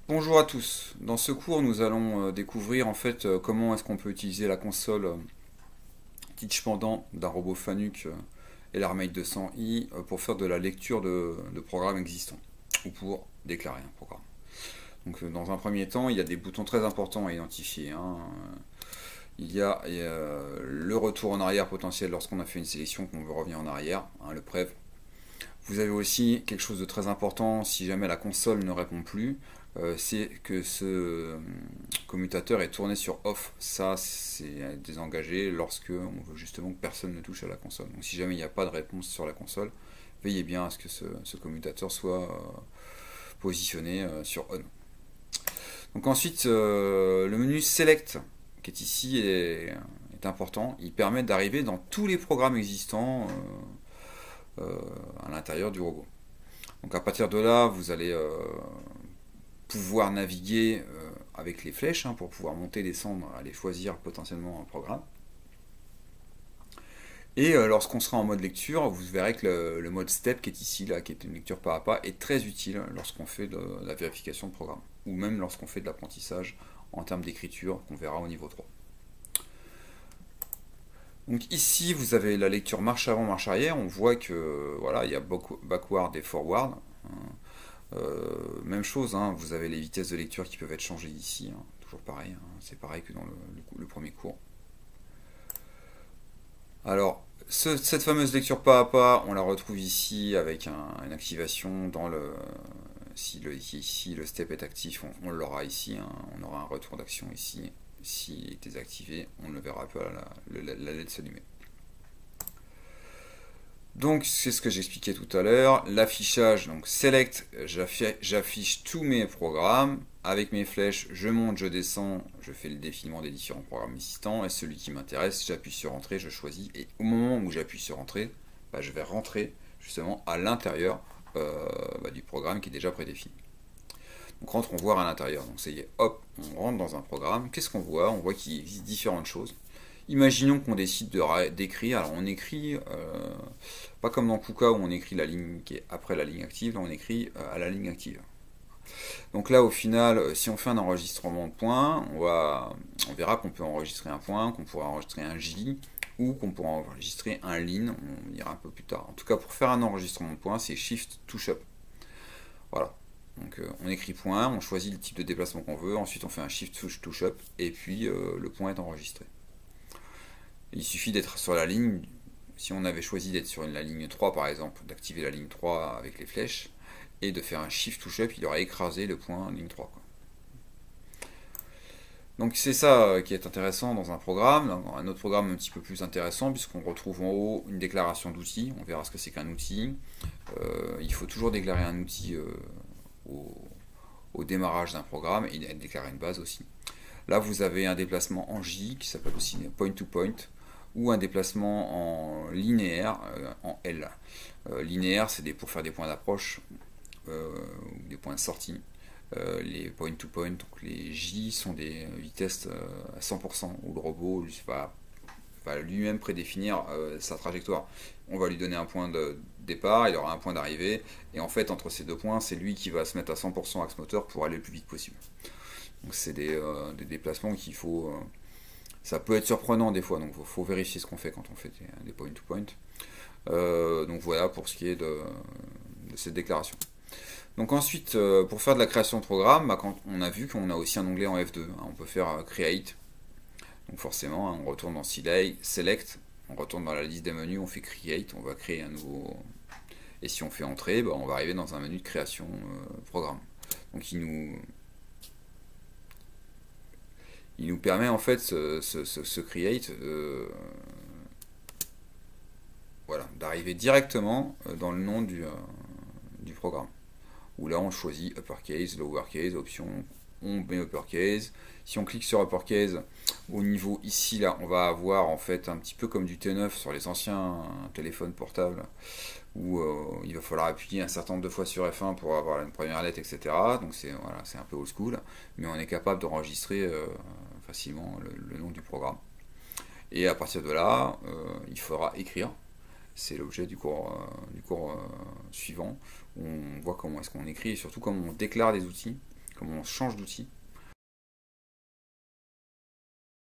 Bonjour à tous. Dans ce cours, nous allons découvrir en fait comment est-ce qu'on peut utiliser la console Teach pendant d'un robot Fanuc et l'Armade 200i pour faire de la lecture de programmes existants ou pour déclarer un programme. Donc, dans un premier temps, il y a des boutons très importants à identifier, hein. Il y a le retour en arrière potentiel lorsqu'on a fait une sélection qu'on veut revenir en arrière, hein, le prev. Vous avez aussi quelque chose de très important si jamais la console ne répond plus, c'est que ce commutateur est tourné sur off. Ça, c'est désengagé lorsque on veut justement que personne ne touche à la console. Donc si jamais il n'y a pas de réponse sur la console, veillez bien à ce que ce commutateur soit positionné sur on. Donc ensuite, le menu select qui est ici est important. Il permet d'arriver dans tous les programmes existants à l'intérieur du robot. Donc à partir de là, vous allez pouvoir naviguer avec les flèches, hein, pour pouvoir monter, descendre, aller choisir potentiellement un programme. Et lorsqu'on sera en mode lecture, vous verrez que le mode step qui est ici, là, qui est une lecture pas à pas, est très utile lorsqu'on fait de la vérification de programme, ou même lorsqu'on fait de l'apprentissage en termes d'écriture qu'on verra au niveau 3. Donc ici, vous avez la lecture marche avant, marche arrière. On voit que voilà, il y a backward et forward. Même chose, hein, vous avez les vitesses de lecture qui peuvent être changées ici, hein, toujours pareil, hein, c'est pareil que dans le premier cours. Alors, cette fameuse lecture pas à pas, on la retrouve ici avec une activation dans le... Si ici le step est actif, on l'aura ici, hein, on aura un retour d'action ici. S'il est désactivé, on le verra pas, la LED s'allumer. Donc c'est ce que j'expliquais tout à l'heure, l'affichage, donc select, j'affiche tous mes programmes, avec mes flèches, je monte, je descends, je fais le défilement des différents programmes existants, et celui qui m'intéresse, j'appuie sur entrée, je choisis, et au moment où j'appuie sur entrée, je vais rentrer justement à l'intérieur du programme qui est déjà prédéfini. Donc rentre, on voit à l'intérieur, donc ça y est, hop, on rentre dans un programme, qu'est-ce qu'on voit? On voit qu'il existe différentes choses. Imaginons qu'on décide d'écrire, alors on écrit, pas comme dans Kuka où on écrit la ligne qui est après la ligne active, là on écrit à la ligne active. Donc là au final, si on fait un enregistrement de points, on verra qu'on peut enregistrer un point, qu'on pourra enregistrer un J, ou qu'on pourra enregistrer un line, on dira un peu plus tard. En tout cas pour faire un enregistrement de points, c'est Shift Touch Up. Voilà. Donc on écrit point, on choisit le type de déplacement qu'on veut, ensuite on fait un Shift Touch Up, et puis le point est enregistré. Il suffit d'être sur la ligne, si on avait choisi d'être sur la ligne 3 par exemple, d'activer la ligne 3 avec les flèches, et de faire un Shift Touch Up, il aurait écrasé le point ligne 3. Quoi. Donc c'est ça qui est intéressant dans un programme. Dans un autre programme un petit peu plus intéressant, puisqu'on retrouve en haut une déclaration d'outil, on verra ce que c'est qu'un outil. Il faut toujours déclarer un outil au démarrage d'un programme, et déclarer une base aussi. Là vous avez un déplacement en J, qui s'appelle aussi point to point, ou un déplacement en linéaire, en L. Linéaire, c'est pour faire des points d'approche, ou des points de sortie. Les point to point, donc les J sont des vitesses à 100%, où le robot va lui-même prédéfinir sa trajectoire. On va lui donner un point de départ, il aura un point d'arrivée, et en fait entre ces deux points, c'est lui qui va se mettre à 100% axe moteur pour aller le plus vite possible. Donc c'est des déplacements qu'il faut... ça peut être surprenant des fois, donc il faut vérifier ce qu'on fait quand on fait des point-to-point. Donc voilà pour ce qui est de cette déclaration. Donc ensuite, pour faire de la création de programme, quand on a vu qu'on a aussi un onglet en F2, hein, on peut faire Create. Donc forcément, hein, on retourne dans Select, on retourne dans la liste des menus, on fait Create, on va créer un nouveau... Et si on fait Entrée, on va arriver dans un menu de création programme. Donc il nous permet en fait ce create voilà, d'arriver directement dans le nom du programme. Où là on choisit uppercase, lowercase, option, on met uppercase. Si on clique sur uppercase, au niveau ici là, on va avoir en fait un petit peu comme du T9 sur les anciens téléphones portables, où il va falloir appuyer un certain nombre de fois sur F1 pour avoir une première lettre, etc. Donc c'est voilà, un peu old school, mais on est capable d'enregistrer facilement le nom du programme. Et à partir de là, il faudra écrire. C'est l'objet du cours suivant. On voit comment est-ce qu'on écrit et surtout comment on déclare des outils. comment on change d'outil.